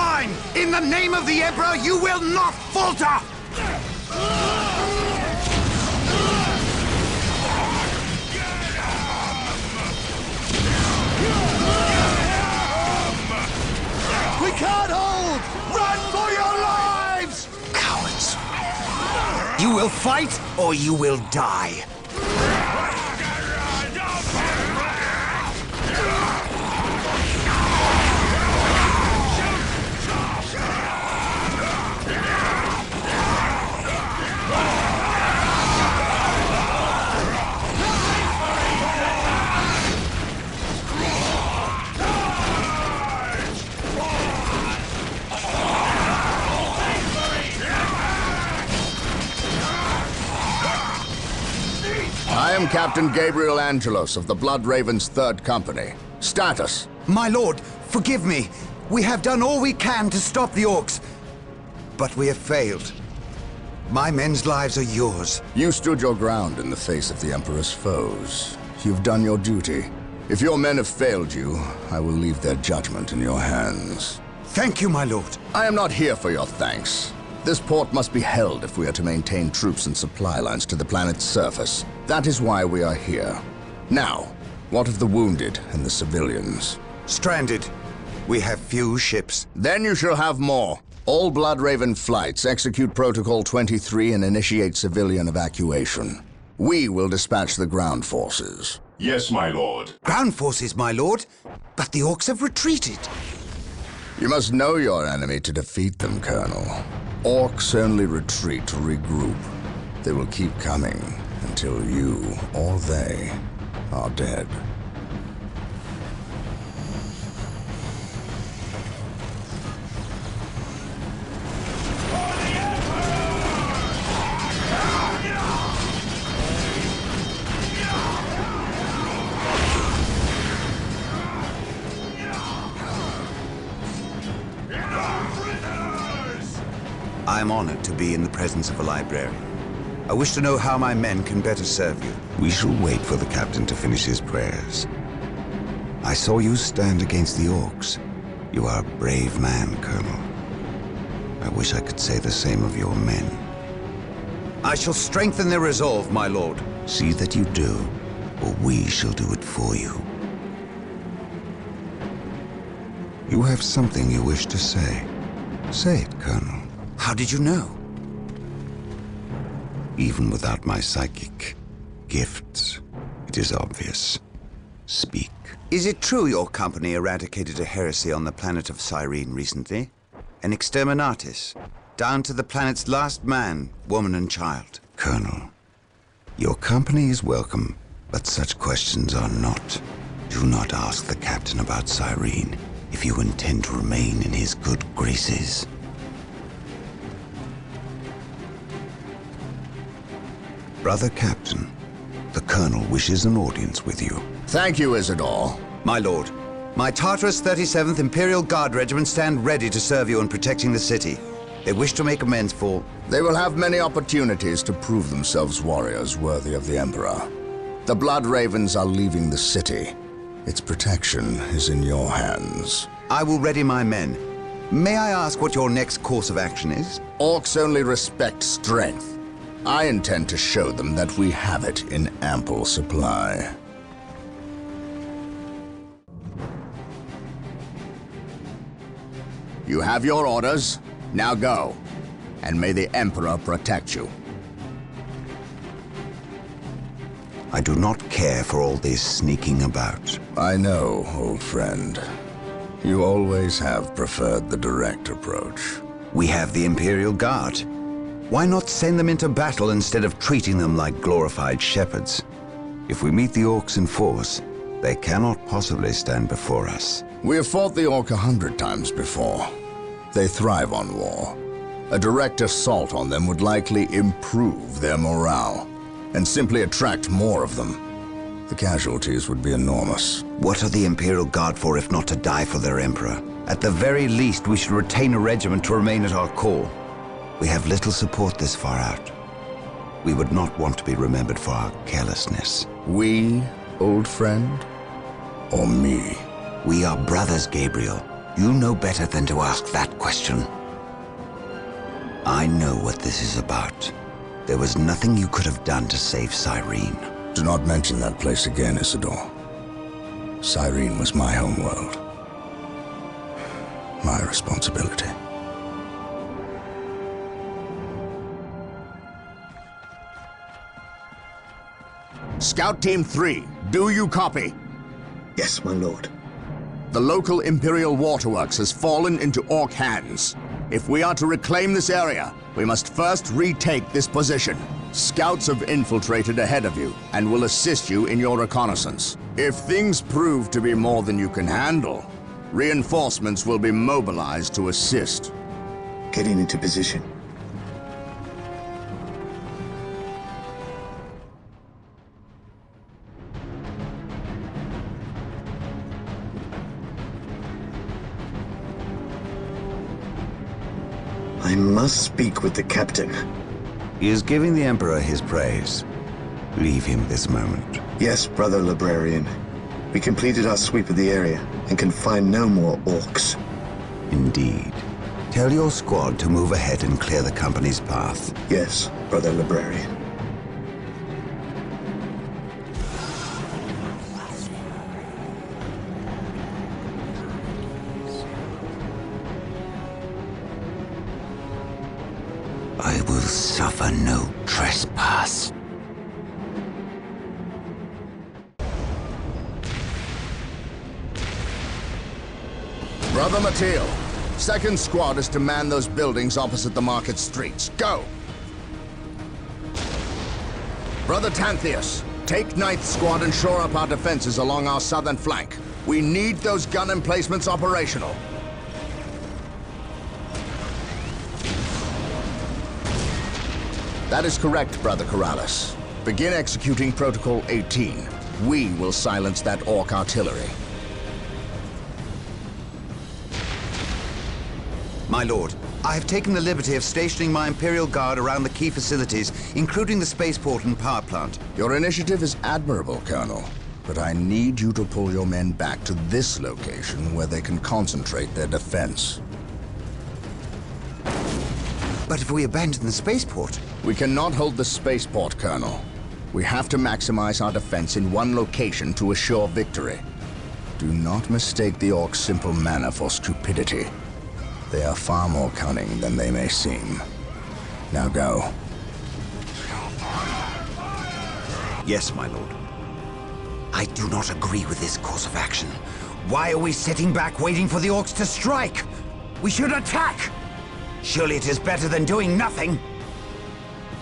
line! In the name of the Emperor, you will not falter! We can't hold! Run for your lives! Cowards! You will fight, or you will die. I am Captain Gabriel Angelos of the Blood Raven's 3rd Company. Status? My lord, forgive me. We have done all we can to stop the Orks, but we have failed. My men's lives are yours. You stood your ground in the face of the Emperor's foes. You've done your duty. If your men have failed you, I will leave their judgment in your hands. Thank you, my lord. I am not here for your thanks. This port must be held if we are to maintain troops and supply lines to the planet's surface. That is why we are here. Now, what of the wounded and the civilians? Stranded. We have few ships. Then you shall have more. All Blood Raven flights execute Protocol 23 and initiate civilian evacuation. We will dispatch the ground forces. Yes, my lord. Ground forces, my lord. But the Orks have retreated. You must know your enemy to defeat them, Colonel. Orks only retreat to regroup. They will keep coming until you or they are dead. I am honored to be in the presence of a librarian. I wish to know how my men can better serve you. We shall wait for the captain to finish his prayers. I saw you stand against the Orks. You are a brave man, Colonel. I wish I could say the same of your men. I shall strengthen their resolve, my lord. See that you do, or we shall do it for you. You have something you wish to say. Say it, Colonel. How did you know? Even without my psychic gifts, it is obvious. Speak. Is it true your company eradicated a heresy on the planet of Cyrene recently? An exterminatus, down to the planet's last man, woman and child. Colonel, your company is welcome, but such questions are not. Do not ask the captain about Cyrene if you intend to remain in his good graces. Brother Captain, the Colonel wishes an audience with you. Thank you, Isidore. My lord, my Tartarus 37th Imperial Guard Regiment stand ready to serve you in protecting the city. They wish to make amends for... They will have many opportunities to prove themselves warriors worthy of the Emperor. The Blood Ravens are leaving the city. Its protection is in your hands. I will ready my men. May I ask what your next course of action is? Orks only respect strength. I intend to show them that we have it in ample supply. You have your orders. Now go. And may the Emperor protect you. I do not care for all this sneaking about. I know, old friend. You always have preferred the direct approach. We have the Imperial Guard. Why not send them into battle instead of treating them like glorified shepherds? If we meet the Orks in force, they cannot possibly stand before us. We have fought the Ork 100 times before. They thrive on war. A direct assault on them would likely improve their morale, and simply attract more of them. The casualties would be enormous. What are the Imperial Guard for if not to die for their Emperor? At the very least, we should retain a regiment to remain at our core. We have little support this far out. We would not want to be remembered for our carelessness. We, old friend? Or me? We are brothers, Gabriel. You know better than to ask that question. I know what this is about. There was nothing you could have done to save Cyrene. Do not mention that place again, Isidore. Cyrene was my homeworld. My responsibility. Scout Team 3, do you copy? Yes, my lord. The local Imperial waterworks has fallen into Ork hands. If we are to reclaim this area, we must first retake this position. Scouts have infiltrated ahead of you and will assist you in your reconnaissance. If things prove to be more than you can handle, reinforcements will be mobilized to assist. Getting into position. I must speak with the captain. He is giving the Emperor his praise. Leave him this moment. Yes, brother librarian. We completed our sweep of the area and can find no more orcs. Indeed. Tell your squad to move ahead and clear the company's path. Yes, brother librarian. I will suffer no trespass. Brother Mateel, second squad is to man those buildings opposite the market streets. Go! Brother Tantheus, take ninth squad and shore up our defenses along our southern flank. We need those gun emplacements operational. That is correct, Brother Corrales. Begin executing Protocol 18. We will silence that Ork artillery. My lord, I have taken the liberty of stationing my Imperial Guard around the key facilities, including the spaceport and power plant. Your initiative is admirable, Colonel. But I need you to pull your men back to this location where they can concentrate their defense. But if we abandon the spaceport... We cannot hold the spaceport, Colonel. We have to maximize our defense in one location to assure victory. Do not mistake the Orcs' simple manner for stupidity. They are far more cunning than they may seem. Now go. Yes, my lord. I do not agree with this course of action. Why are we sitting back waiting for the Orcs to strike? We should attack! Surely it is better than doing nothing.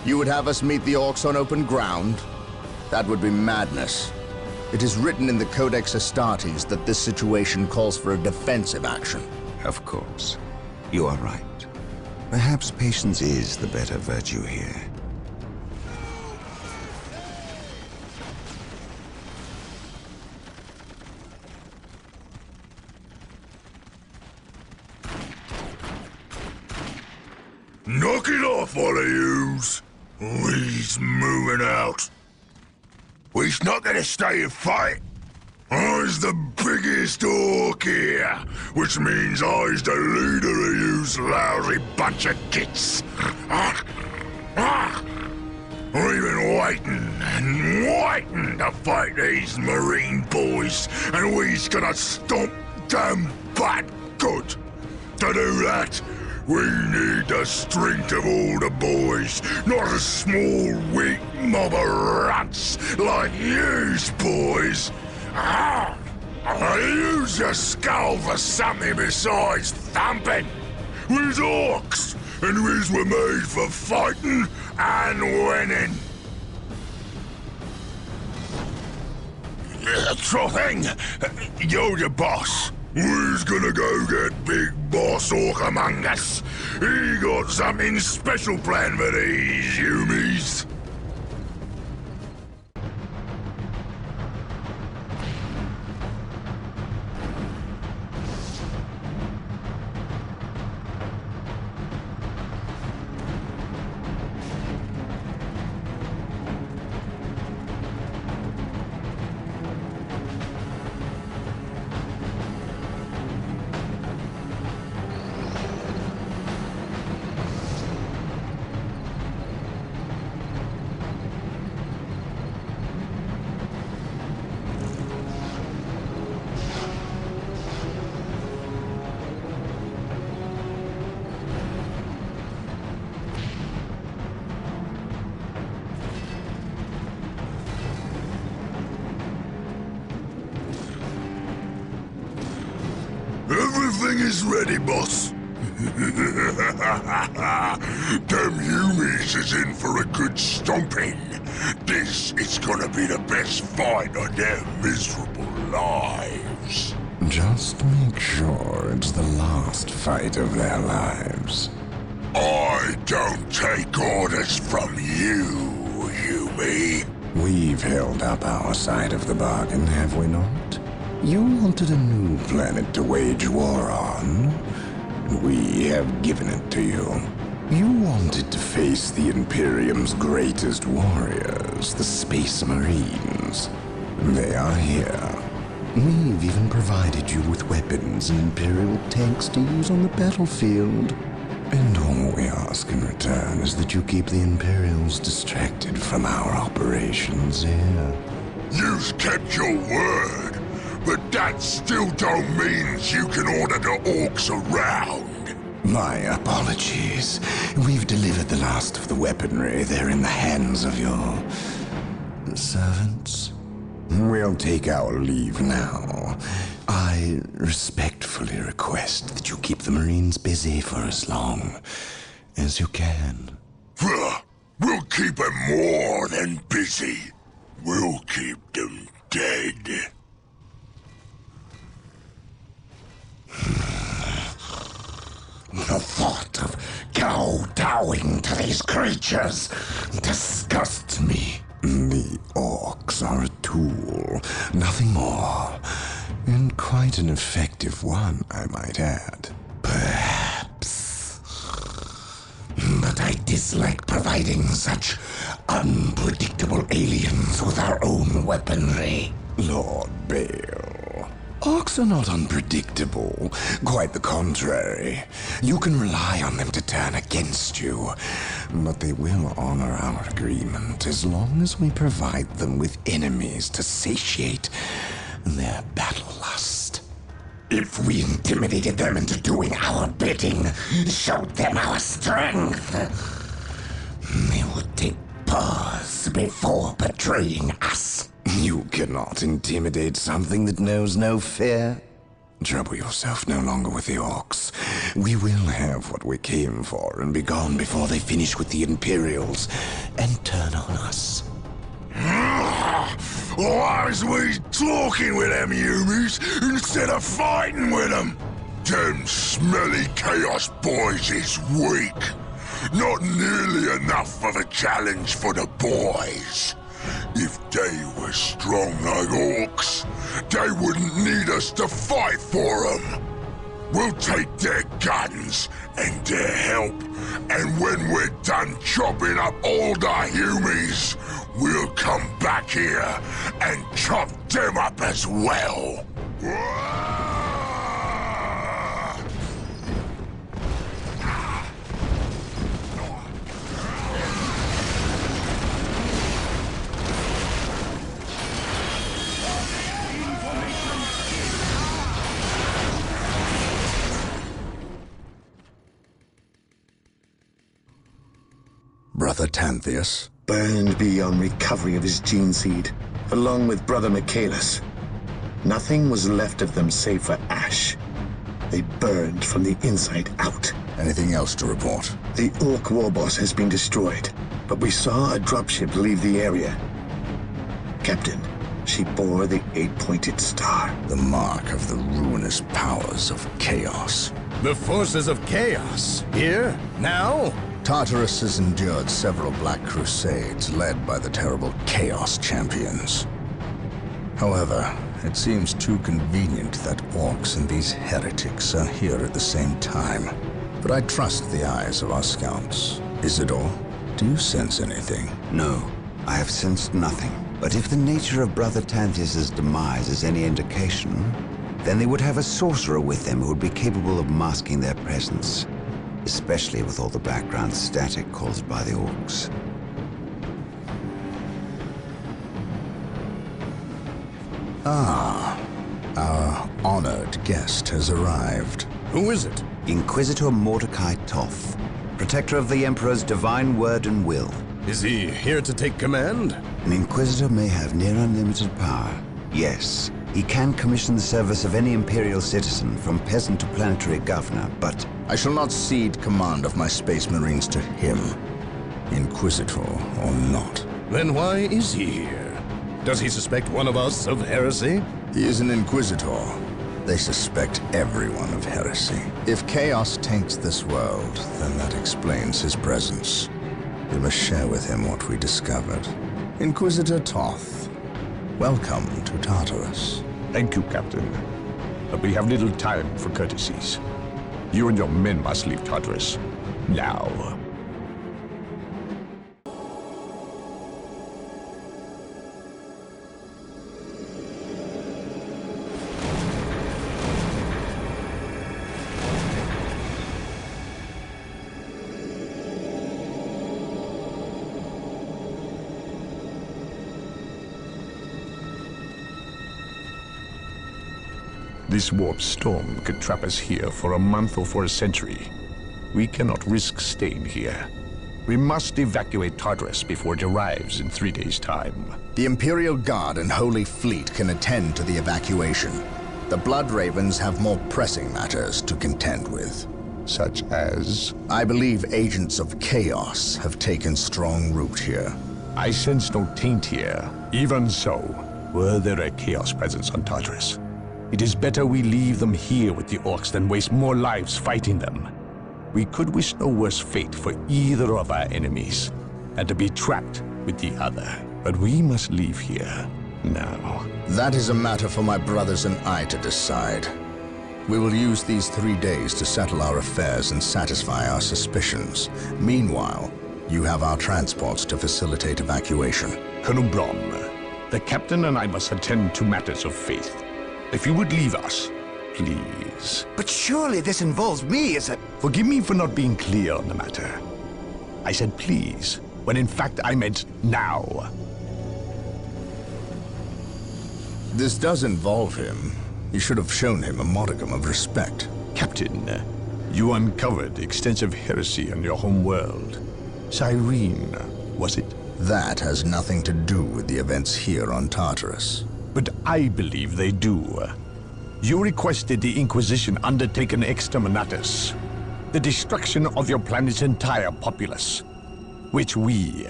You would have us meet the Orcs on open ground? That would be madness. It is written in the Codex Astartes that this situation calls for a defensive action. Of course. You are right. Perhaps patience is the better virtue here. Knock it off, all of yous! We's moving out. We's not gonna stay and fight. I's the biggest Ork here, which means I's the leader of yous lousy bunch of gits. We've been waiting and waiting to fight these Marine boys, and we's gonna stomp them butt good. To do that, we need the strength of all the boys, not a small, weak mob of rats like yous boys. Use your skull for something besides thumping. We's Orks, and we's were made for fighting and winning. Sure thing. You're the boss. We's gonna go get Big Boss Ork among us. He got something special planned for these humies. Everything is ready, boss. Them Humies is in for a good stomping. This is gonna be the best fight of their miserable lives. Just make sure it's the last fight of their lives. I don't take orders from you, Humi. We've held up our side of the bargain, have we not? You wanted a new planet to wage war on. We have given it to you. You wanted to face the Imperium's greatest warriors, the Space Marines. They are here. We've even provided you with weapons and Imperial tanks to use on the battlefield. And all we ask in return is that you keep the Imperials distracted from our operations here. You've kept your word, but that still don't mean you can order the Orks around. My apologies. We've delivered the last of the weaponry. They're in the hands of your servants. We'll take our leave now. I respectfully request that you keep the Marines busy for as long as you can. We'll keep them more than busy. We'll keep them dead. The thought of kowtowing to these creatures disgusts me. The Orks are a tool, nothing more. And quite an effective one, I might add. Perhaps. But I dislike providing such unpredictable aliens with our own weaponry. Lord Bale, Orks are not unpredictable. Quite the contrary. You can rely on them to turn against you. But they will honor our agreement as long as we provide them with enemies to satiate their battle lust. If we intimidated them into doing our bidding, showed them our strength, they would take pause before betraying us. You cannot intimidate something that knows no fear. Trouble yourself no longer with the Orks. We will have what we came for and be gone before they finish with the Imperials and turn on us. Why is we talking with them Humies instead of fighting with them? Them smelly Chaos boys is weak. Not nearly enough of a challenge for the boys. If they were strong like Orks, they wouldn't need us to fight for them. We'll take their guns and their help, and when we're done chopping up all the Humies, we'll come back here and chop them up as well. Brother Tantheus? Burned beyond recovery of his gene seed, along with Brother Michaelis. Nothing was left of them save for ash. They burned from the inside out. Anything else to report? The Ork warboss has been destroyed, but we saw a dropship leave the area. Captain, she bore the 8-pointed star. The mark of the ruinous powers of chaos. The forces of chaos? Here? Now? Tartarus has endured several Black Crusades led by the terrible Chaos Champions. However, it seems too convenient that Orks and these heretics are here at the same time. But I trust the eyes of our scouts. Isidore, do you sense anything? No, I have sensed nothing. But if the nature of Brother Tantheus' demise is any indication, then they would have a sorcerer with them who would be capable of masking their presence. Especially with all the background static caused by the Orks. Ah, our honored guest has arrived. Who is it? Inquisitor Mordecai Toth, protector of the Emperor's divine word and will. Is he here to take command? An Inquisitor may have near unlimited power, yes, He can commission the service of any Imperial citizen, from peasant to planetary governor, but I shall not cede command of my Space Marines to him, Inquisitor or not. Then why is he here? Does he suspect one of us of heresy? He is an Inquisitor. They suspect everyone of heresy. If chaos taints this world, then that explains his presence. We must share with him what we discovered. Inquisitor Toth, welcome to Tartarus. Thank you, Captain. But we have little time for courtesies. You and your men must leave Tartarus. Now. This warp storm could trap us here for a month or for a century. We cannot risk staying here. We must evacuate Tartarus before it arrives in 3 days' time. The Imperial Guard and Holy Fleet can attend to the evacuation. The Blood Ravens have more pressing matters to contend with. Such as? I believe agents of chaos have taken strong root here. I sense no taint here. Even so, were there a chaos presence on Tartarus? It is better we leave them here with the Orks than waste more lives fighting them. We could wish no worse fate for either of our enemies, and to be trapped with the other. But we must leave here now. That is a matter for my brothers and I to decide. We will use these 3 days to settle our affairs and satisfy our suspicions. Meanwhile, you have our transports to facilitate evacuation. Colonel Brom, the captain and I must attend to matters of faith. If you would leave us, please. But surely this involves me as a... Forgive me for not being clear on the matter. I said please, when in fact I meant now. This does involve him. You should have shown him a modicum of respect. Captain, you uncovered extensive heresy on your home world. Cyrene, was it? That has nothing to do with the events here on Tartarus. But I believe they do. You requested the Inquisition undertake an exterminatus, the destruction of your planet's entire populace, which we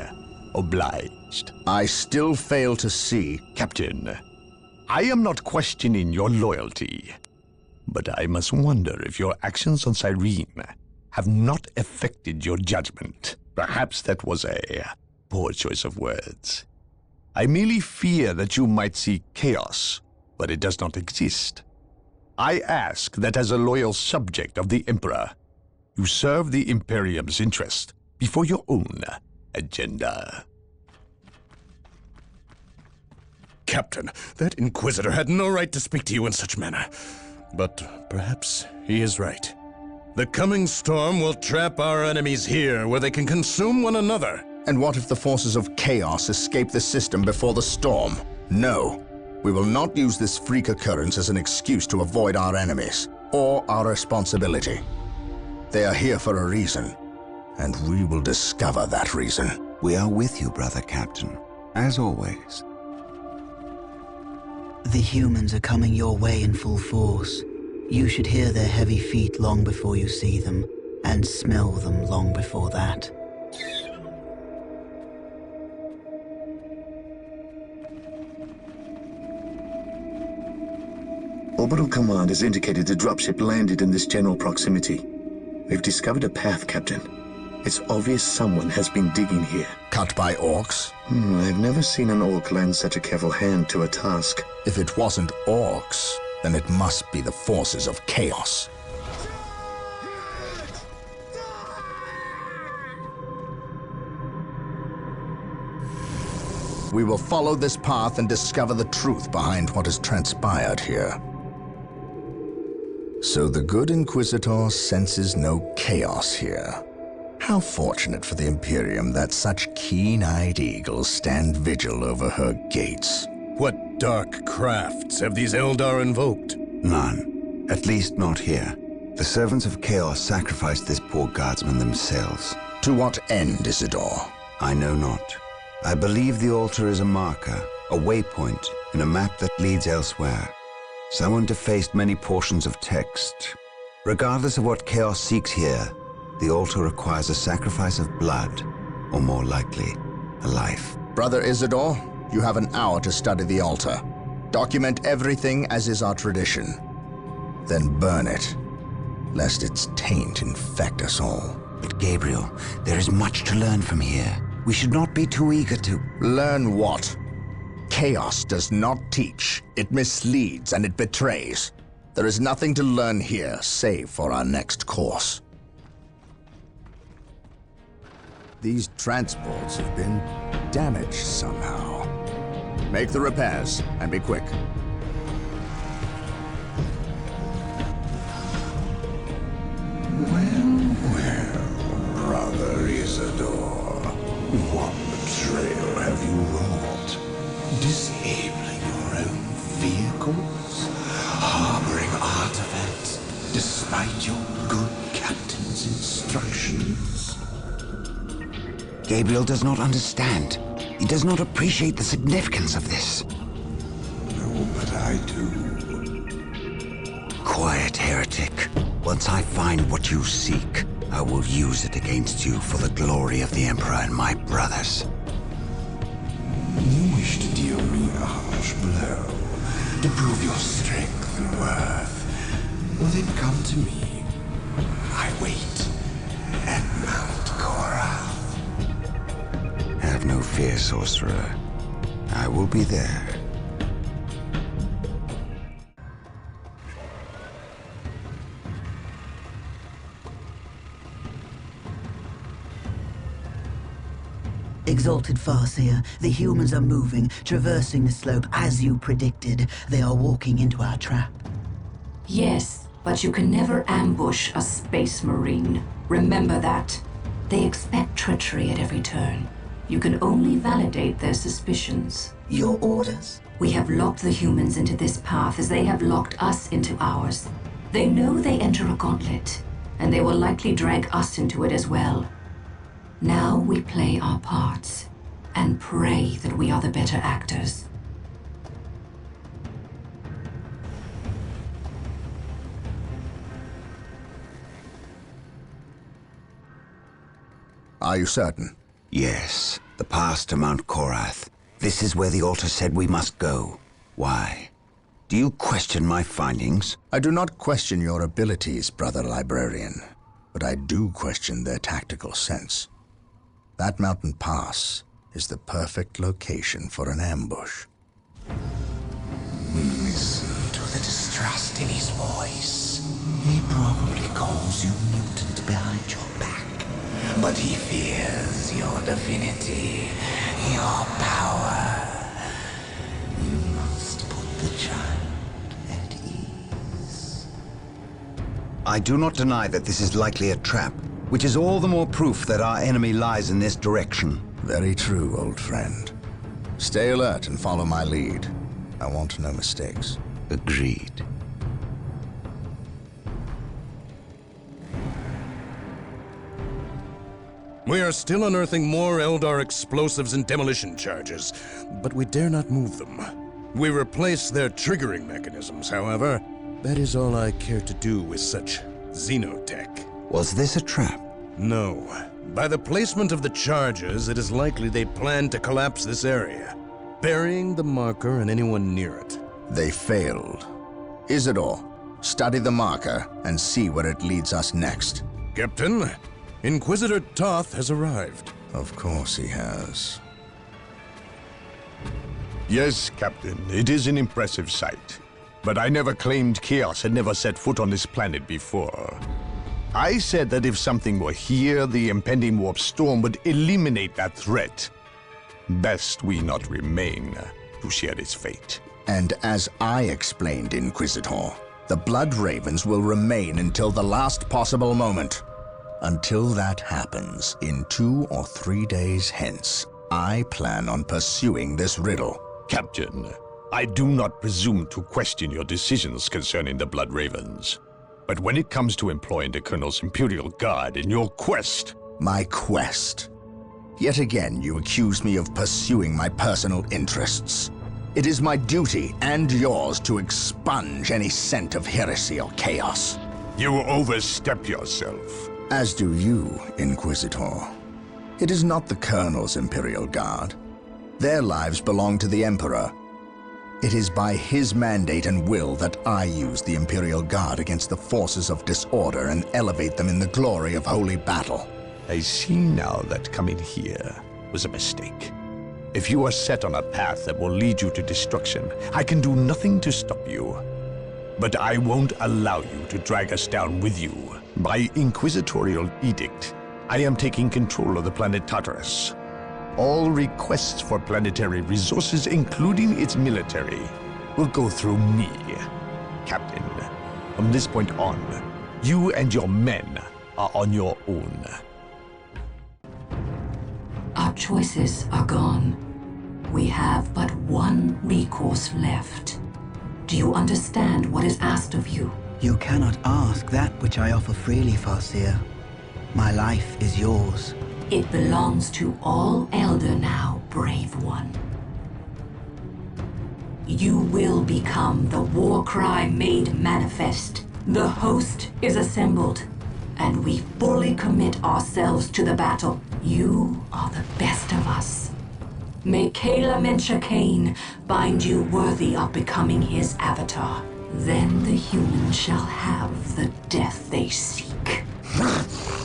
obliged. I still fail to see... Captain, I am not questioning your loyalty, but I must wonder if your actions on Cyrene have not affected your judgment. Perhaps that was a poor choice of words. I merely fear that you might see chaos, but it does not exist. I ask that as a loyal subject of the Emperor, you serve the Imperium's interest before your own agenda. Captain, that Inquisitor had no right to speak to you in such manner. But perhaps he is right. The coming storm will trap our enemies here, where they can consume one another. And what if the forces of chaos escape the system before the storm? No. We will not use this freak occurrence as an excuse to avoid our enemies, or our responsibility. They are here for a reason, and we will discover that reason. We are with you, brother Captain, as always. The humans are coming your way in full force. You should hear their heavy feet long before you see them, and smell them long before that. Orbital Command has indicated the dropship landed in this general proximity. We've discovered a path, Captain. It's obvious someone has been digging here. Cut by Orks? I've never seen an Ork lend such a careful hand to a task. If it wasn't Orks, then it must be the forces of chaos. We will follow this path and discover the truth behind what has transpired here. So the good Inquisitor senses no chaos here. How fortunate for the Imperium that such keen-eyed eagles stand vigil over her gates. What dark crafts have these Eldar invoked? None. At least not here. The servants of chaos sacrificed this poor guardsman themselves. To what end, Isidore? I know not. I believe the altar is a marker, a waypoint, in a map that leads elsewhere. Someone defaced many portions of text. Regardless of what chaos seeks here, the altar requires a sacrifice of blood, or more likely, a life. Brother Isidore, you have an hour to study the altar. Document everything as is our tradition. Then burn it, lest its taint infect us all. But Gabriel, there is much to learn from here. We should not be too eager to... Learn what? Chaos does not teach. It misleads and it betrays. There is nothing to learn here, save for our next course. These transports have been damaged somehow. Make the repairs, and be quick. Well, Brother Isidore, what betrayal have you wrought? Disabling your own vehicles? Harboring artifacts despite your good captain's instructions? Gabriel does not understand. He does not appreciate the significance of this. No, but I do. Quiet, heretic. Once I find what you seek, I will use it against you for the glory of the Emperor and my brothers. You wish to deal me a harsh blow, to prove your strength and worth. Well, then come to me. I wait at Mount Korath. Have no fear, sorcerer. I will be there. Exalted Farseer, the humans are moving, traversing the slope as you predicted. They are walking into our trap. Yes, but you can never ambush a space marine. Remember that. They expect treachery at every turn. You can only validate their suspicions. Your orders? We have locked the humans into this path as they have locked us into ours. They know they enter a gauntlet, and they will likely drag us into it as well. Now we play our parts, and pray that we are the better actors. Are you certain? Yes, the path to Mount Korath. This is where the altar said we must go. Why? Do you question my findings? I do not question your abilities, Brother Librarian, but I do question their tactical sense. That mountain pass is the perfect location for an ambush. Listen to the distrust in his voice. He probably calls you mutant behind your back, but he fears your divinity, your power. You must put the child at ease. I do not deny that this is likely a trap, which is all the more proof that our enemy lies in this direction. Very true, old friend. Stay alert and follow my lead. I want no mistakes. Agreed. We are still unearthing more Eldar explosives and demolition charges, but we dare not move them. We replace their triggering mechanisms, however. That is all I care to do with such xenotech. Was this a trap? No. By the placement of the charges, it is likely they plan to collapse this area, burying the marker and anyone near it. They failed. Isidore, study the marker and see where it leads us next. Captain, Inquisitor Toth has arrived. Of course he has. Yes, Captain, it is an impressive sight. But I never claimed Chaos had never set foot on this planet before. I said that if something were here, the impending warp storm would eliminate that threat. Best we not remain to share its fate. And as I explained, Inquisitor, the Blood Ravens will remain until the last possible moment. Until that happens, in 2 or 3 days hence, I plan on pursuing this riddle. Captain, I do not presume to question your decisions concerning the Blood Ravens. But when it comes to employing the Colonel's Imperial Guard in your quest... My quest? Yet again you accuse me of pursuing my personal interests. It is my duty and yours to expunge any scent of heresy or chaos. You overstep yourself. As do you, Inquisitor. It is not the Colonel's Imperial Guard. Their lives belong to the Emperor. It is by his mandate and will that I use the Imperial Guard against the forces of disorder and elevate them in the glory of holy battle. I see now that coming here was a mistake. If you are set on a path that will lead you to destruction, I can do nothing to stop you. But I won't allow you to drag us down with you. By inquisitorial edict, I am taking control of the planet Tartarus. All requests for planetary resources, including its military, will go through me. Captain, from this point on, you and your men are on your own. Our choices are gone. We have but one recourse left. Do you understand what is asked of you? You cannot ask that which I offer freely, Farseer. My life is yours. It belongs to all Eldar now, brave one. You will become the war cry made manifest. The host is assembled, and we fully commit ourselves to the battle. You are the best of us. May Kayla Menshakane find you worthy of becoming his avatar. Then the humans shall have the death they seek.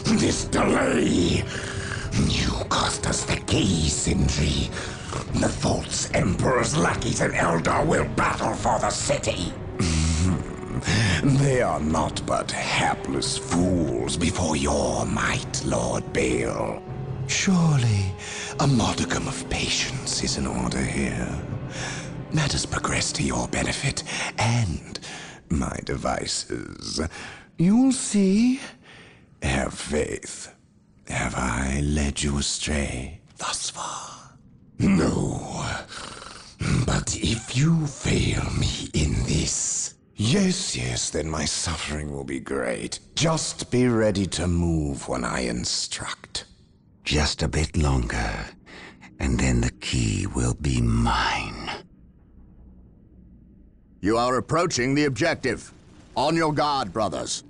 This delay! You cost us the key, Sindri. The false Emperor's lackeys and Eldar will battle for the city. They are not but hapless fools before your might, Lord Bale. Surely, a modicum of patience is in order here. Let us progress to your benefit and my devices. You'll see. Have faith. Have I led you astray thus far? No. But if you fail me in this... Yes, then my suffering will be great. Just be ready to move when I instruct. Just a bit longer, and then the key will be mine. You are approaching the objective. On your guard, brothers.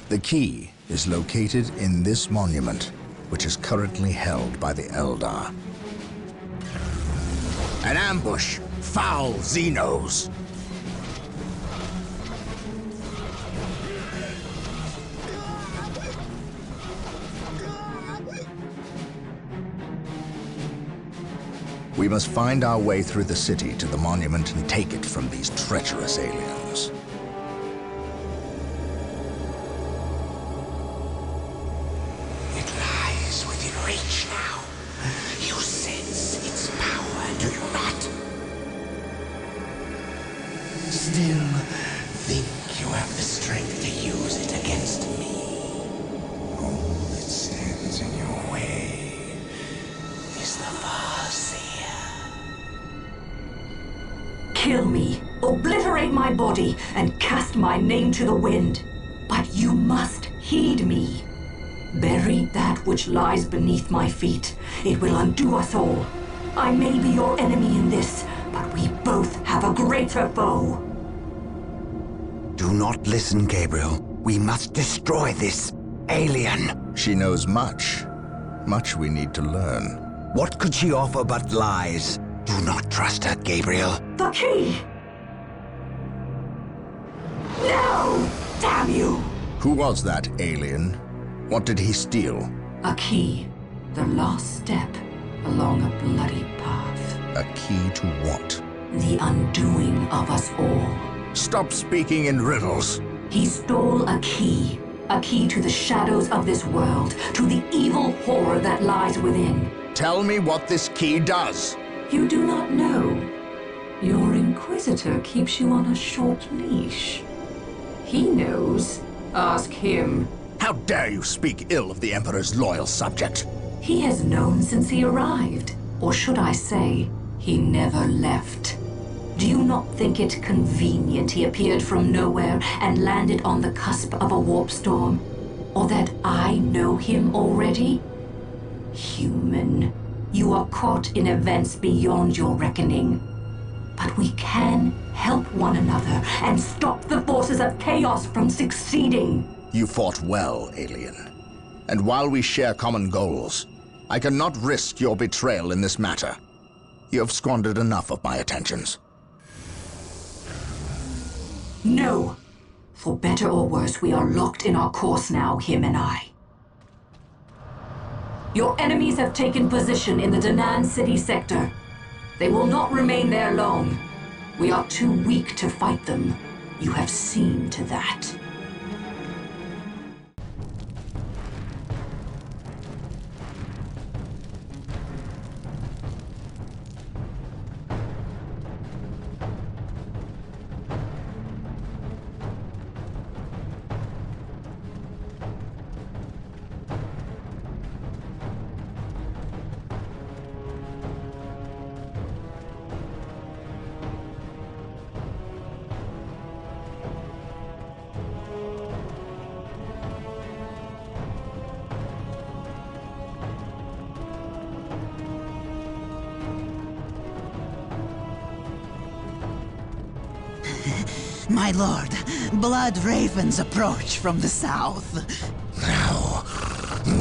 The key is located in this monument, which is currently held by the Eldar. An ambush! Foul Xenos! We must find our way through the city to the monument and take it from these treacherous aliens. It lies within reach now. You sense its power, do you not? Still, think you have the strength to use it against me. All that stands in your way is the Farseer. Kill me, obliterate my body, and cast my name to the wind. But you must heed me. Bury that which lies beneath my feet. It will undo us all. I may be your enemy in this, but we both have a greater foe. Do not listen, Gabriel. We must destroy this alien. She knows much. Much we need to learn. What could she offer but lies? Do not trust her, Gabriel. The key! No! Damn you! Who was that alien? What did he steal? A key. The last step along a bloody path. A key to what? The undoing of us all. Stop speaking in riddles. He stole a key. A key to the shadows of this world, to the evil horror that lies within. Tell me what this key does. You do not know. Your Inquisitor keeps you on a short leash. He knows. Ask him. How dare you speak ill of the Emperor's loyal subject? He has known since he arrived. Or should I say, he never left. Do you not think it convenient he appeared from nowhere and landed on the cusp of a warp storm? Or that I know him already? Human, you are caught in events beyond your reckoning. But we can help one another and stop the forces of chaos from succeeding. You fought well, alien. And while we share common goals, I cannot risk your betrayal in this matter. You have squandered enough of my attentions. No. For better or worse, we are locked in our course now, him and I. Your enemies have taken position in the Danan City sector. They will not remain there long. We are too weak to fight them. You have seen to that. My lord, blood ravens approach from the south. How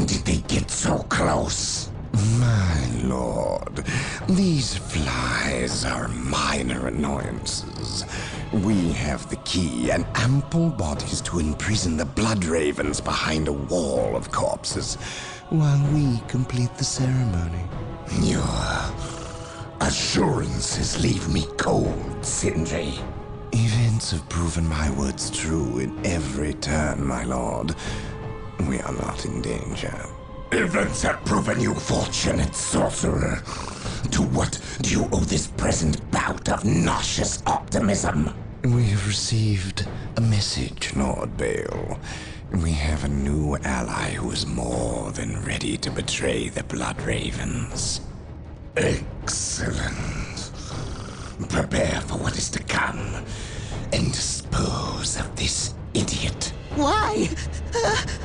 did they get so close? My lord, these flies are minor annoyances. We have the key and ample bodies to imprison the blood ravens behind a wall of corpses, while we complete the ceremony. Your assurances leave me cold, Sindri. Events have proven my words true in every turn, my lord. We are not in danger. Events have proven you fortunate, sorcerer. To what do you owe this present bout of nauseous optimism? We have received a message, Lord Bale. We have a new ally who is more than ready to betray the Blood Ravens. Excellent. Prepare for what is to come, and dispose of this idiot. Why?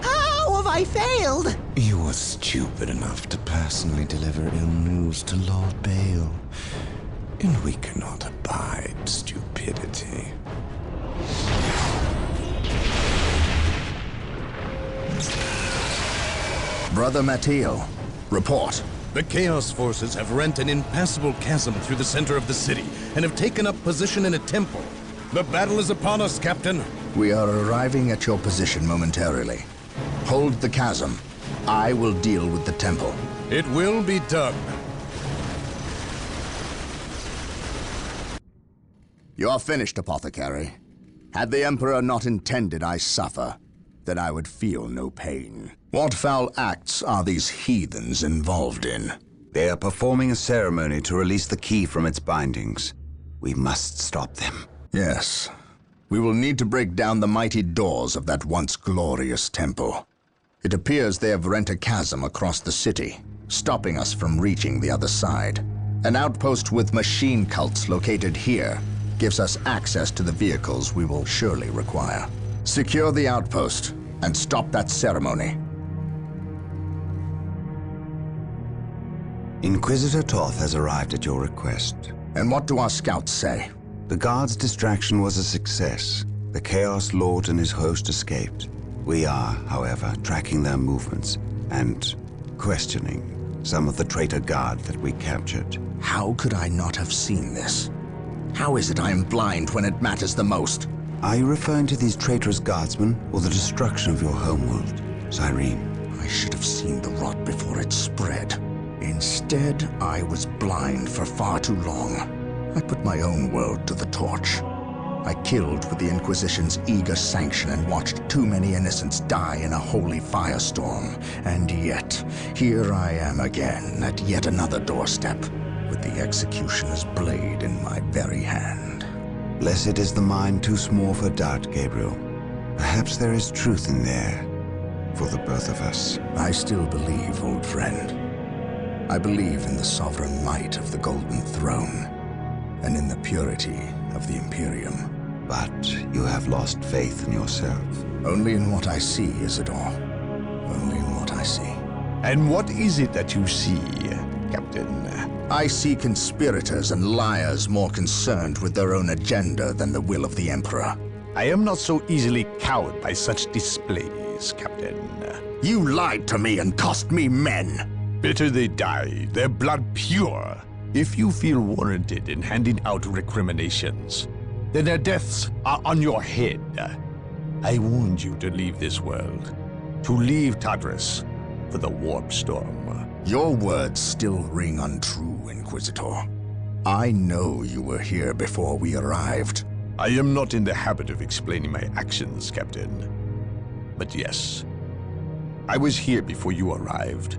How have I failed? You were stupid enough to personally deliver ill news to Lord Bale, and we cannot abide stupidity. Brother Mateo, report. The Chaos Forces have rent an impassable chasm through the center of the city and have taken up position in a temple. The battle is upon us, Captain. We are arriving at your position momentarily. Hold the chasm. I will deal with the temple. It will be done. You are finished, Apothecary. Had the Emperor not intended I suffer, then I would feel no pain. What foul acts are these heathens involved in? They are performing a ceremony to release the key from its bindings. We must stop them. Yes. We will need to break down the mighty doors of that once glorious temple. It appears they have rent a chasm across the city, stopping us from reaching the other side. An outpost with machine cults located here gives us access to the vehicles we will surely require. Secure the outpost and stop that ceremony. Inquisitor Toth has arrived at your request. And what do our scouts say? The guard's distraction was a success. The Chaos Lord and his host escaped. We are, however, tracking their movements and questioning some of the traitor guard that we captured. How could I not have seen this? How is it I am blind when it matters the most? Are you referring to these traitorous guardsmen or the destruction of your homeworld, Cyrene? I should have seen the rot before it spread. Instead, I was blind for far too long. I put my own world to the torch. I killed with the Inquisition's eager sanction and watched too many innocents die in a holy firestorm. And yet, here I am again at yet another doorstep, with the executioner's blade in my very hand. Blessed is the mind too small for doubt, Gabriel. Perhaps there is truth in there, for the both of us. I still believe, old friend. I believe in the sovereign might of the Golden Throne, and in the purity of the Imperium. But you have lost faith in yourself. Only in what I see, Isidore. Only in what I see. And what is it that you see, Captain? I see conspirators and liars more concerned with their own agenda than the will of the Emperor. I am not so easily cowed by such displays, Captain. You lied to me and cost me men. Better they die, their blood pure. If you feel warranted in handing out recriminations, then their deaths are on your head. I warned you to leave this world, to leave Tartarus for the warp storm. Your words still ring untrue, Inquisitor. I know you were here before we arrived. I am not in the habit of explaining my actions, Captain. But yes, I was here before you arrived,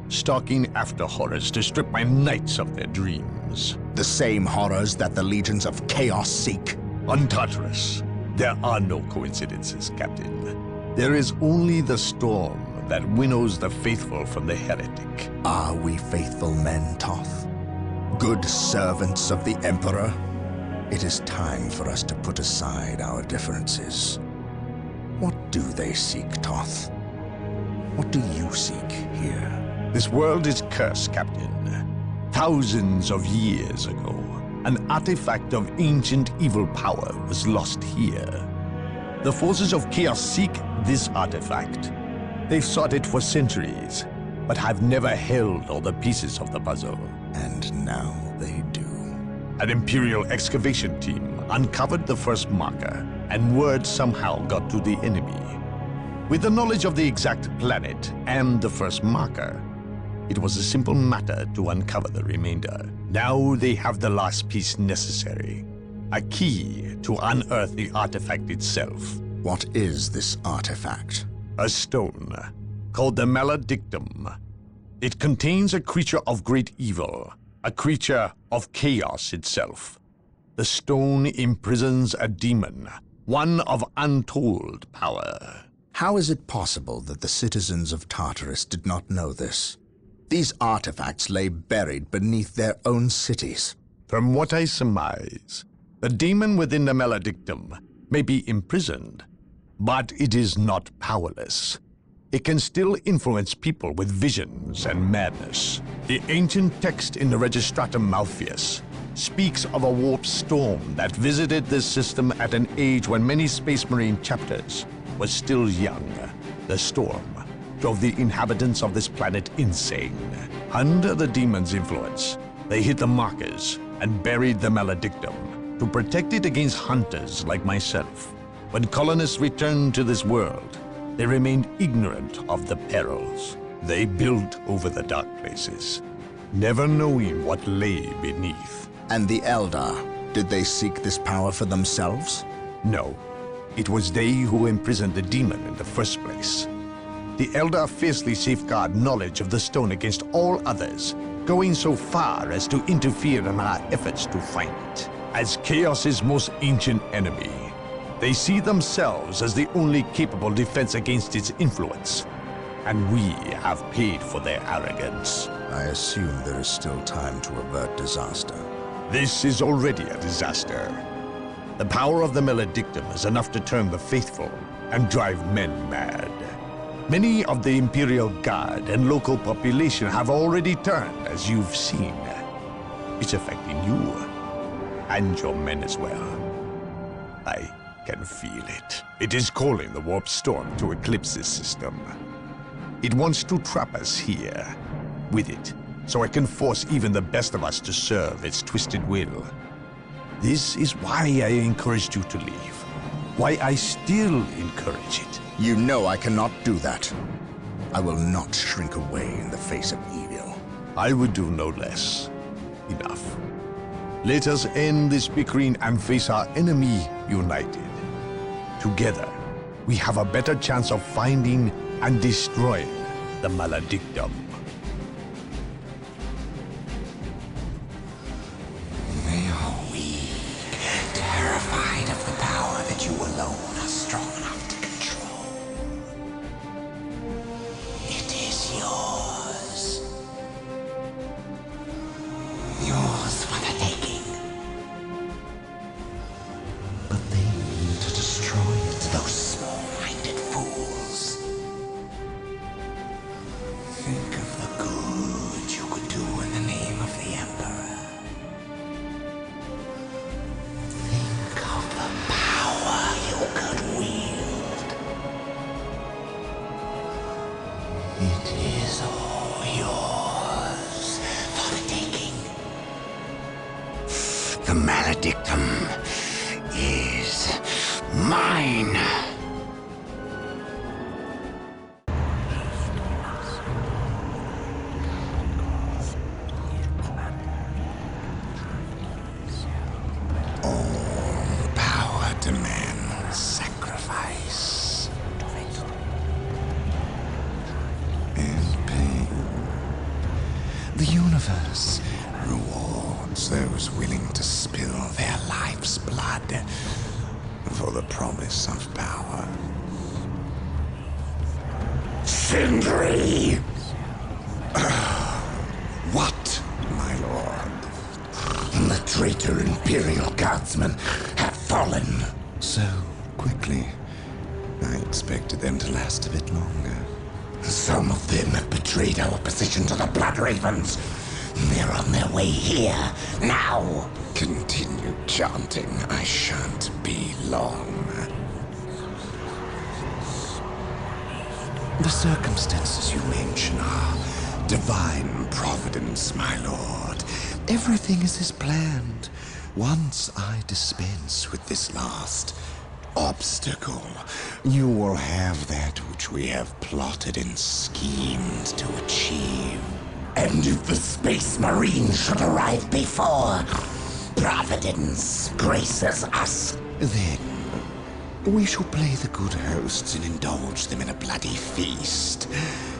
stalking after horrors to strip my knights of their dreams. The same horrors that the legions of chaos seek. On Tartarus, there are no coincidences, Captain. There is only the storm that winnows the faithful from the heretic. Are we faithful men, Toth? Good servants of the Emperor? It is time for us to put aside our differences. What do they seek, Toth? What do you seek here? This world is cursed, Captain. Thousands of years ago, an artifact of ancient evil power was lost here. The forces of chaos seek this artifact. They've sought it for centuries, but have never held all the pieces of the puzzle. And now they do. An Imperial excavation team uncovered the first marker, and word somehow got to the enemy. With the knowledge of the exact planet and the first marker, it was a simple matter to uncover the remainder. Now they have the last piece necessary, a key to unearth the artifact itself. What is this artifact? A stone, called the Maledictum. It contains a creature of great evil, a creature of chaos itself. The stone imprisons a demon, one of untold power. How is it possible that the citizens of Tartarus did not know this? These artifacts lay buried beneath their own cities. From what I surmise, the demon within the Maledictum may be imprisoned, but it is not powerless. It can still influence people with visions and madness. The ancient text in the Registratum Malpheus speaks of a warp storm that visited this system at an age when many Space Marine chapters were still young. The storm drove the inhabitants of this planet insane. Under the demon's influence, they hit the markers and buried the Maledictum to protect it against hunters like myself. When colonists returned to this world, they remained ignorant of the perils. They built over the dark places, never knowing what lay beneath. And the Eldar, did they seek this power for themselves? No, it was they who imprisoned the demon in the first place. The Eldar fiercely safeguard knowledge of the stone against all others, going so far as to interfere in our efforts to find it. As Chaos's most ancient enemy, they see themselves as the only capable defense against its influence, and we have paid for their arrogance. I assume there is still time to avert disaster. This is already a disaster. The power of the Maledictum is enough to turn the faithful and drive men mad. Many of the Imperial Guard and local population have already turned, as you've seen. It's affecting you, and your men as well. I can feel it. It is calling the warp storm to eclipse this system. It wants to trap us here, with it, so it can force even the best of us to serve its twisted will. This is why I encouraged you to leave. Why I still encourage it. You know I cannot do that. I will not shrink away in the face of evil. I would do no less. Enough. Let us end this bickering and face our enemy united. Together, we have a better chance of finding and destroying the Maledictum. They are weak, terrified of the power that you alone are strong enough to control. It is yours. Yours for the taking. But they need to destroy it, those small-minded fools. mine. All power demands sacrifice and pain. The universe rewards those willing to spill their life's blood for the promise of power. Sindri! What, my lord? The traitor Imperial guardsmen have fallen. So quickly. I expected them to last a bit longer. Some of them have betrayed our position to the Blood Ravens. They're on their way here, now! Continue chanting. I shan't be long. The circumstances you mention are divine providence, my lord. Everything is as planned. Once I dispense with this last obstacle, you will have that which we have plotted and schemed to achieve. And if the Space Marine should arrive before Providence graces us, then we shall play the good hosts and indulge them in a bloody feast.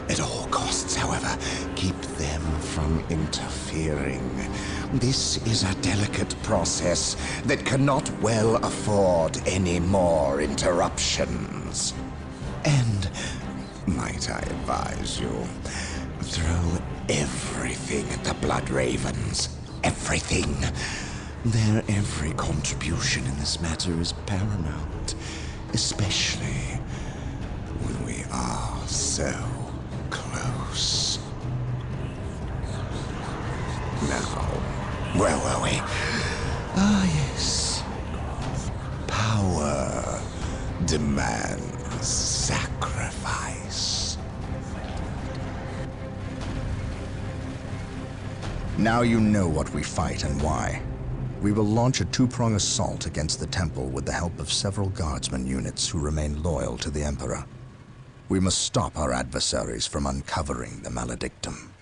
At all costs, however, keep them from interfering. This is a delicate process that cannot well afford any more interruptions. And, might I advise you, throw everything at the Blood Ravens. Everything. Their every contribution in this matter is paramount, especially when we are so close. Now, where were we? Ah, yes. Power demands sacrifice. Now you know what we fight and why. We will launch a two-prong assault against the temple with the help of several guardsman units who remain loyal to the Emperor. We must stop our adversaries from uncovering the maledictum.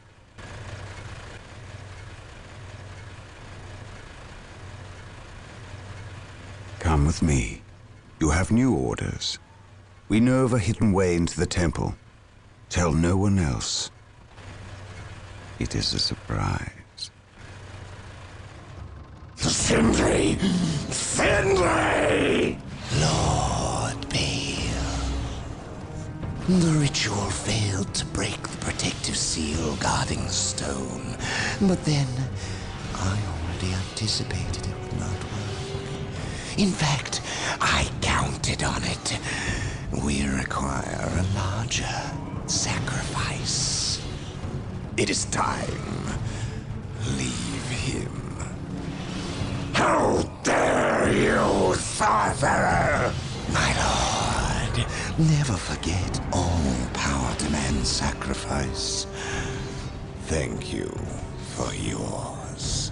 Come with me. You have new orders. We know of a hidden way into the temple. Tell no one else. It is a surprise. Sindri! Sindri! Lord Bale. The ritual failed to break the protective seal guarding the stone. But then, I already anticipated it would not work. In fact, I counted on it. We require a larger sacrifice. It is time. Leave him. How dare you, sorcerer! My lord, never forget all power demands sacrifice. Thank you for yours.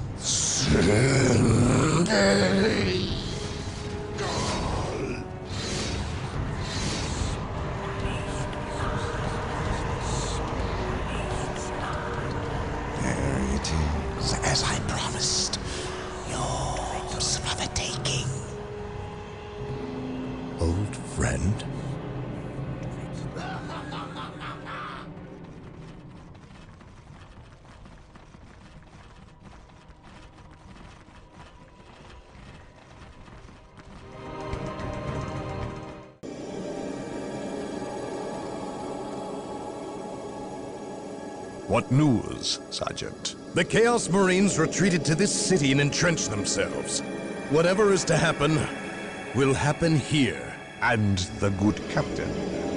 There it is, as I promised. Yours for the taking. Old friend? What news, Sergeant? The Chaos Marines retreated to this city and entrenched themselves. Whatever is to happen, will happen here. And the good captain?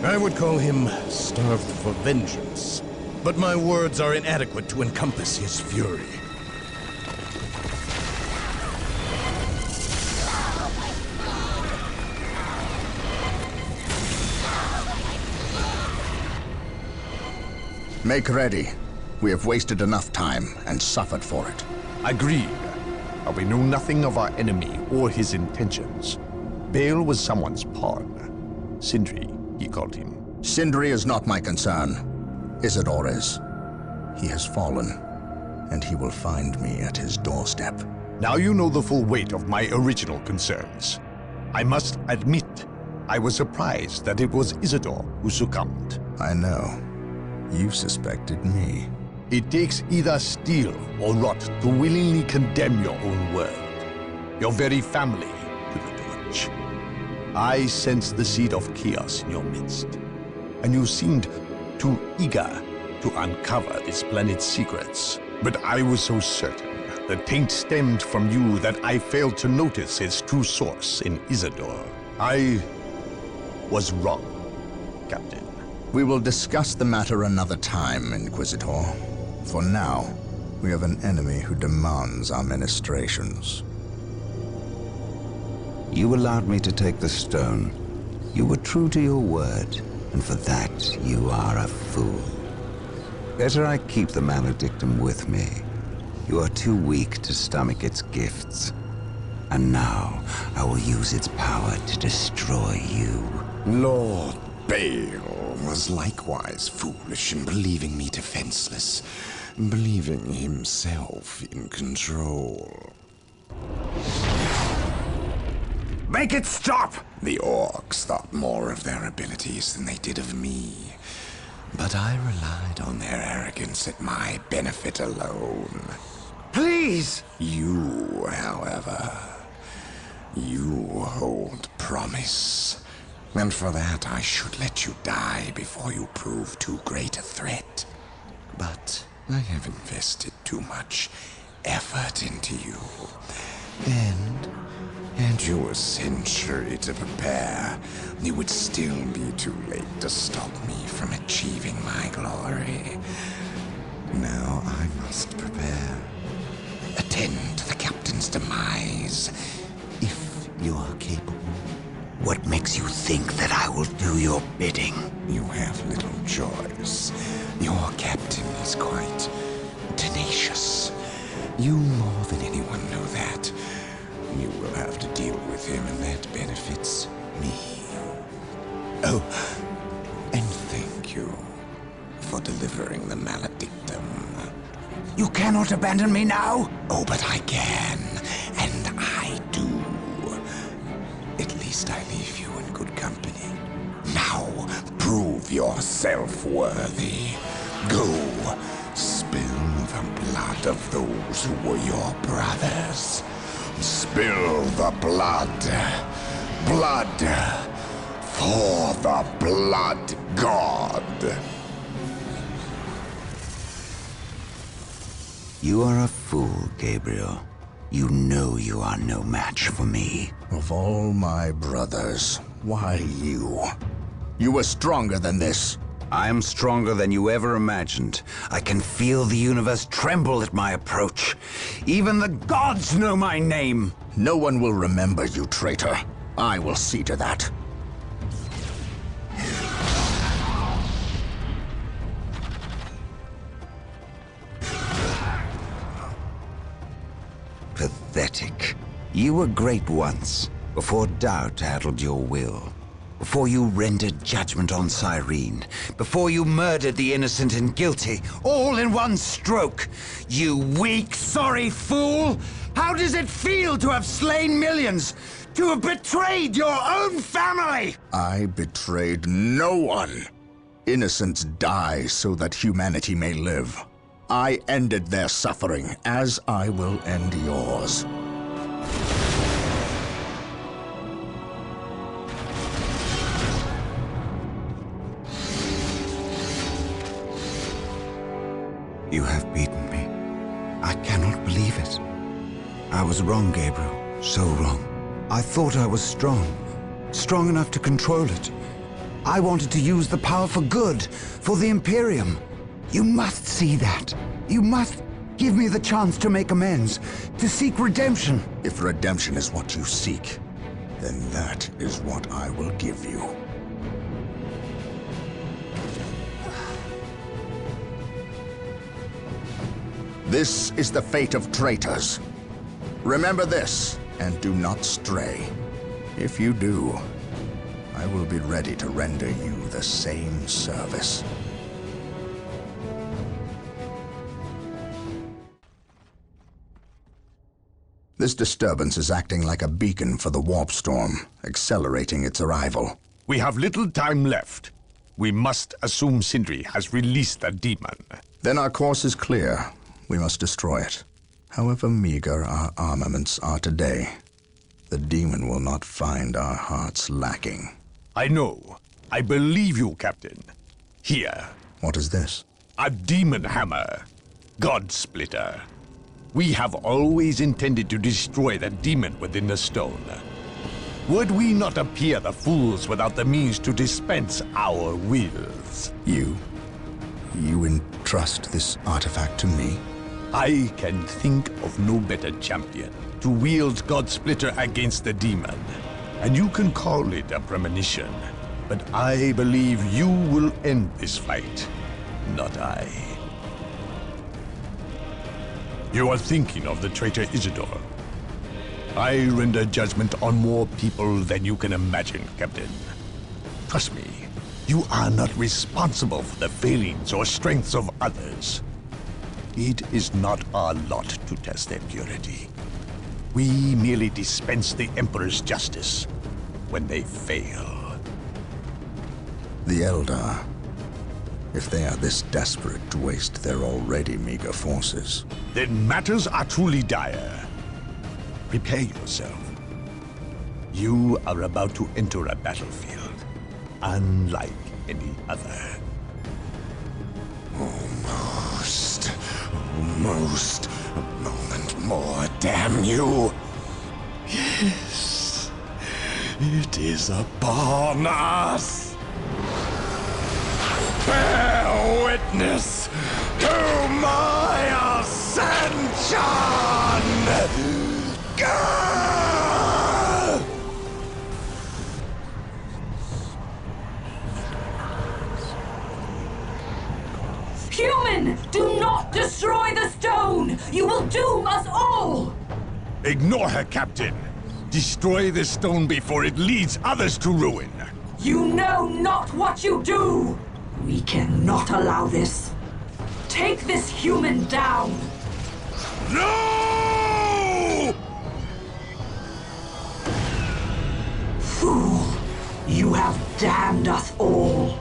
I would call him starved for vengeance. But my words are inadequate to encompass his fury. Make ready. We have wasted enough time and suffered for it. Agreed. But we know nothing of our enemy or his intentions. Baal was someone's pawn. Sindri, he called him. Sindri is not my concern. Isidore is. He has fallen, and he will find me at his doorstep. Now you know the full weight of my original concerns. I must admit, I was surprised that it was Isidore who succumbed. I know. You suspected me. It takes either steel or rot to willingly condemn your own world, your very family, to the torch. I sensed the seed of chaos in your midst, and you seemed too eager to uncover this planet's secrets. But I was so certain the taint stemmed from you that I failed to notice its true source in Isidore. I was wrong, Captain. We will discuss the matter another time, Inquisitor. For now, we have an enemy who demands our ministrations. You allowed me to take the stone. You were true to your word, and for that you are a fool. Better I keep the maledictum with me. You are too weak to stomach its gifts. And now, I will use its power to destroy you. Lord Baal was likewise foolish in believing me defenseless, believing himself in control. Make it stop! The Orks thought more of their abilities than they did of me. But I relied on their arrogance at my benefit alone. Please! You, however, you hold promise. And for that, I should let you die before you prove too great a threat. But I have invested too much effort into you. And had you a century to prepare, it would still be too late to stop me from achieving my glory. Now I must prepare. Attend to the captain's demise, if you are capable. What makes you think that I will do your bidding? You have little choice. Your captain is quite tenacious. You more than anyone know that. You will have to deal with him, and that benefits me. Oh, and thank you for delivering the maledictum. You cannot abandon me now! Oh, but I can, and I do. At least I leave you in good company. Now, prove yourself worthy. Go, spill the blood of those who were your brothers. Spill the blood. Blood for the Blood God. You are a fool, Gabriel. You know you are no match for me. Of all my brothers, why you? You were stronger than this. I am stronger than you ever imagined. I can feel the universe tremble at my approach. Even the gods know my name. No one will remember you, traitor. I will see to that. Pathetic. You were great once, before doubt addled your will. Before you rendered judgment on Cyrene, before you murdered the innocent and guilty, all in one stroke. You weak, sorry fool! How does it feel to have slain millions? To have betrayed your own family? I betrayed no one. Innocents die so that humanity may live. I ended their suffering, as I will end yours. You have beaten me. I cannot believe it. I was wrong, Gabriel. So wrong. I thought I was strong. Strong enough to control it. I wanted to use the power for good, for the Imperium. You must see that. You must give me the chance to make amends, to seek redemption. If redemption is what you seek, then that is what I will give you. This is the fate of traitors. Remember this, and do not stray. If you do, I will be ready to render you the same service. This disturbance is acting like a beacon for the warp storm, accelerating its arrival. We have little time left. We must assume Sindri has released the demon. Then our course is clear. We must destroy it. However meager our armaments are today, the demon will not find our hearts lacking. I know. I believe you, Captain. Here. What is this? A demon hammer. God Splitter. We have always intended to destroy the demon within the stone. Would we not appear the fools without the means to dispense our wills? You entrust this artifact to me? I can think of no better champion to wield God Splitter against the demon. And you can call it a premonition. But I believe you will end this fight, not I. You are thinking of the traitor Isidore. I render judgment on more people than you can imagine, Captain. Trust me, you are not responsible for the failings or strengths of others. It is not our lot to test their purity. We merely dispense the Emperor's justice when they fail. The Eldar, if they are this desperate to waste their already meager forces, then matters are truly dire. Prepare yourself. You are about to enter a battlefield, unlike any other. Almost. A moment more, damn you. Yes, it is upon us. Bear witness to my ascension! Human! Do not destroy the stone! You will doom us all! Ignore her, Captain. Destroy this stone before it leads others to ruin. You know not what you do! We cannot allow this. Take this human down! No! Fool! You have damned us all!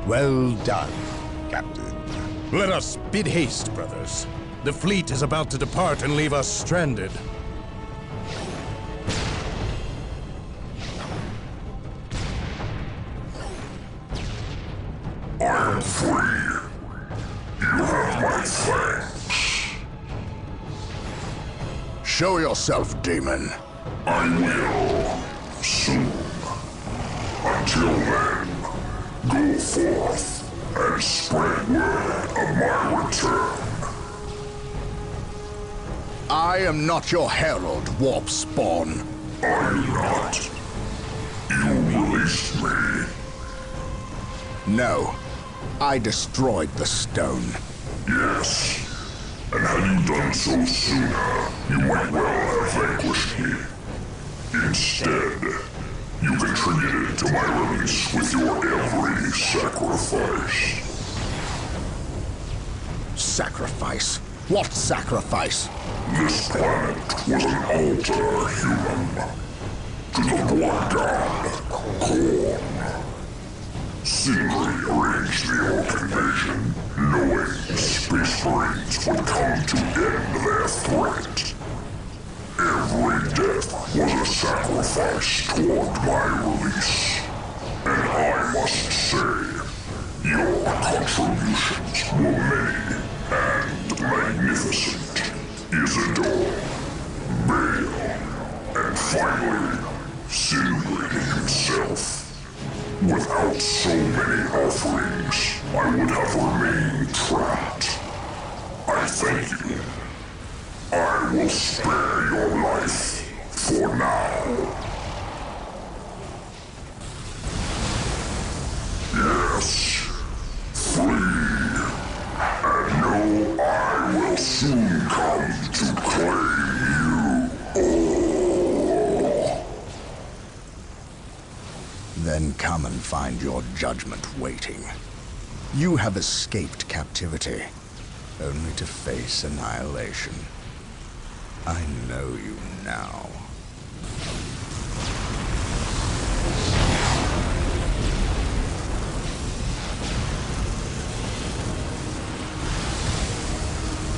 Well done, Captain. Let us bid haste, brothers. The fleet is about to depart and leave us stranded. I am free. You have my thanks. show yourself, demon. I will. Soon. Until then, go forth and spread word of my return. I am not your herald, warp spawn. Are you not? You released me. No. I destroyed the stone. Yes. And had you done so sooner, you might well have vanquished me. Instead, you contributed to my release with your every sacrifice. Sacrifice? What sacrifice? This planet was an altar, human. To the war god, Korn. Sindri arranged the Ork invasion, knowing the Space Marines would come to end their threat. Every death was a sacrifice toward my release. And I must say, your contributions were many and magnificent. Isidore, Bale, and finally, Sindri himself. Without so many offerings, I would have remained trapped. I thank you. I will spare your life for now. Yes, free. And know I will soon come to claim you all. Then come and find your judgment waiting. You have escaped captivity, only to face annihilation. I know you now.